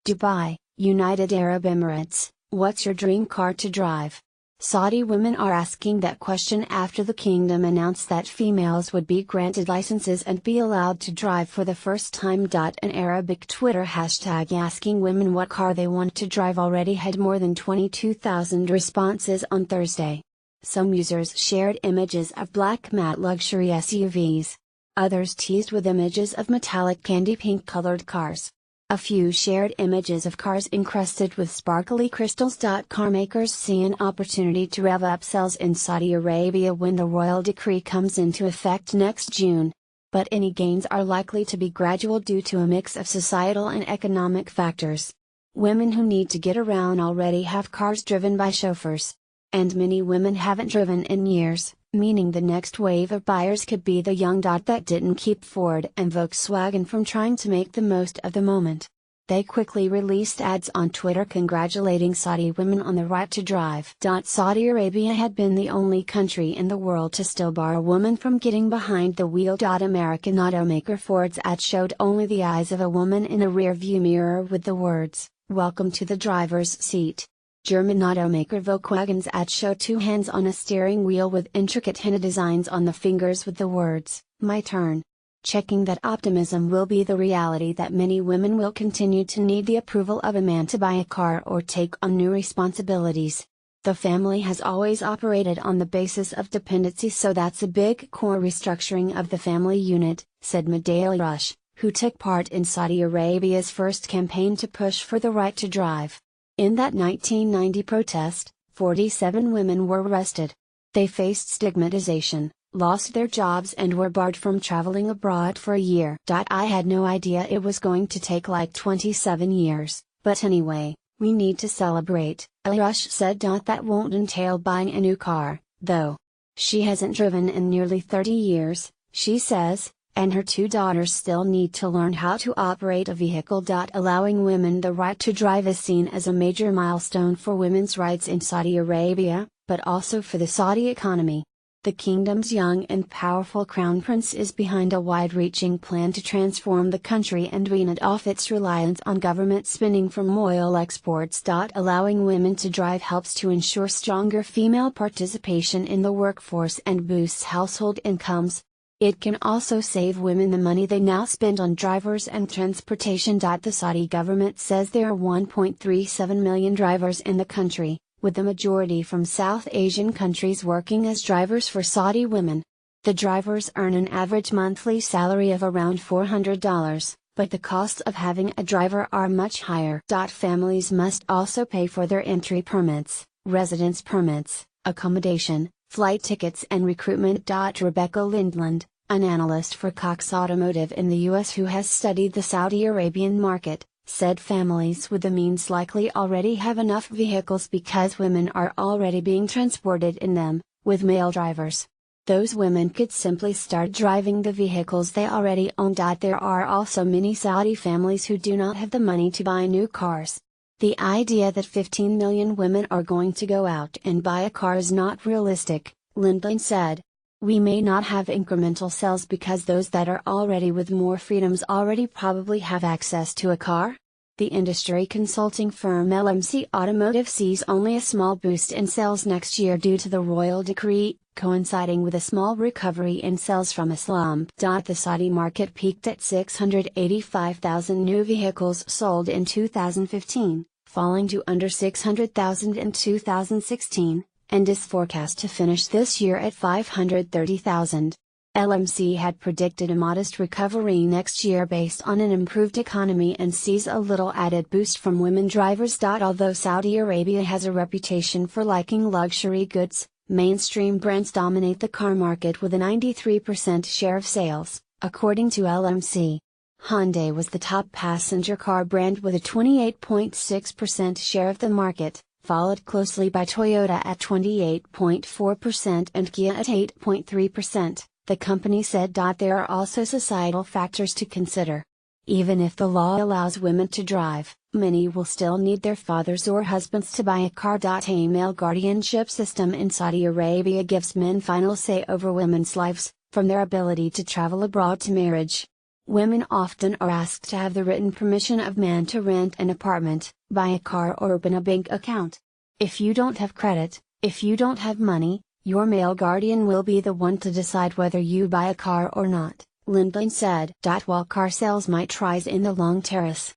Dubai, United Arab Emirates, what's your dream car to drive? Saudi women are asking that question after the kingdom announced that females would be granted licenses and be allowed to drive for the first time. An Arabic Twitter hashtag asking women what car they want to drive already had more than 22,000 responses on Thursday. Some users shared images of black matte luxury SUVs. Others teased with images of metallic candy pink colored cars. A few shared images of cars encrusted with sparkly crystals. Carmakers see an opportunity to rev up sales in Saudi Arabia when the royal decree comes into effect next June. But any gains are likely to be gradual due to a mix of societal and economic factors. Women who need to get around already have cars driven by chauffeurs. And many women haven't driven in years, meaning the next wave of buyers could be the young. That didn't keep Ford and Volkswagen from trying to make the most of the moment. They quickly released ads on Twitter congratulating Saudi women on the right to drive. Saudi Arabia had been the only country in the world to still bar a woman from getting behind the wheel. American automaker Ford's ad showed only the eyes of a woman in a rear-view mirror with the words, "Welcome to the driver's seat." German automaker Volkswagen's ad showed two hands on a steering wheel with intricate henna designs on the fingers with the words, "My turn." Checking that optimism will be the reality that many women will continue to need the approval of a man to buy a car or take on new responsibilities. The family has always operated on the basis of dependency, so that's a big core restructuring of the family unit, said Medea Rush, who took part in Saudi Arabia's first campaign to push for the right to drive. In that 1990 protest, 47 women were arrested. They faced stigmatization, lost their jobs and were barred from traveling abroad for a year. I had no idea it was going to take like 27 years, but anyway, we need to celebrate, Rush said. That won't entail buying a new car, though. She hasn't driven in nearly 30 years, she says, and her two daughters still need to learn how to operate a vehicle. Allowing women the right to drive is seen as a major milestone for women's rights in Saudi Arabia, but also for the Saudi economy. The kingdom's young and powerful crown prince is behind a wide-reaching plan to transform the country and wean it off its reliance on government spending from oil exports. Allowing women to drive helps to ensure stronger female participation in the workforce and boosts household incomes. It can also save women the money they now spend on drivers and transportation. The Saudi government says there are 1.37 million drivers in the country, with the majority from South Asian countries working as drivers for Saudi women. The drivers earn an average monthly salary of around $400, but the costs of having a driver are much higher. Families must also pay for their entry permits, residence permits, accommodation, flight tickets and recruitment. Rebecca Lindland, an analyst for Cox Automotive in the U.S. who has studied the Saudi Arabian market, said families with the means likely already have enough vehicles because women are already being transported in them, with male drivers. Those women could simply start driving the vehicles they already own. There are also many Saudi families who do not have the money to buy new cars. The idea that 15 million women are going to go out and buy a car is not realistic, Lindland said. We may not have incremental sales because those that are already with more freedoms already probably have access to a car. The industry consulting firm LMC Automotive sees only a small boost in sales next year due to the royal decree, coinciding with a small recovery in sales from a slump. The Saudi market peaked at 685,000 new vehicles sold in 2015, falling to under 600,000 in 2016, and is forecast to finish this year at 530,000. LMC had predicted a modest recovery next year based on an improved economy and sees a little added boost from women drivers. Although Saudi Arabia has a reputation for liking luxury goods, mainstream brands dominate the car market with a 93% share of sales, according to LMC. Hyundai was the top passenger car brand with a 28.6% share of the market, followed closely by Toyota at 28.4% and Kia at 8.3%. The company said. There are also societal factors to consider. Even if the law allows women to drive, many will still need their fathers or husbands to buy a car. A male guardianship system in Saudi Arabia gives men final say over women's lives, from their ability to travel abroad to marriage. Women often are asked to have the written permission of men to rent an apartment, buy a car, or open a bank account. If you don't have credit, if you don't have money, your male guardian will be the one to decide whether you buy a car or not, Lindgren said. While car sales might rise in the long terrace,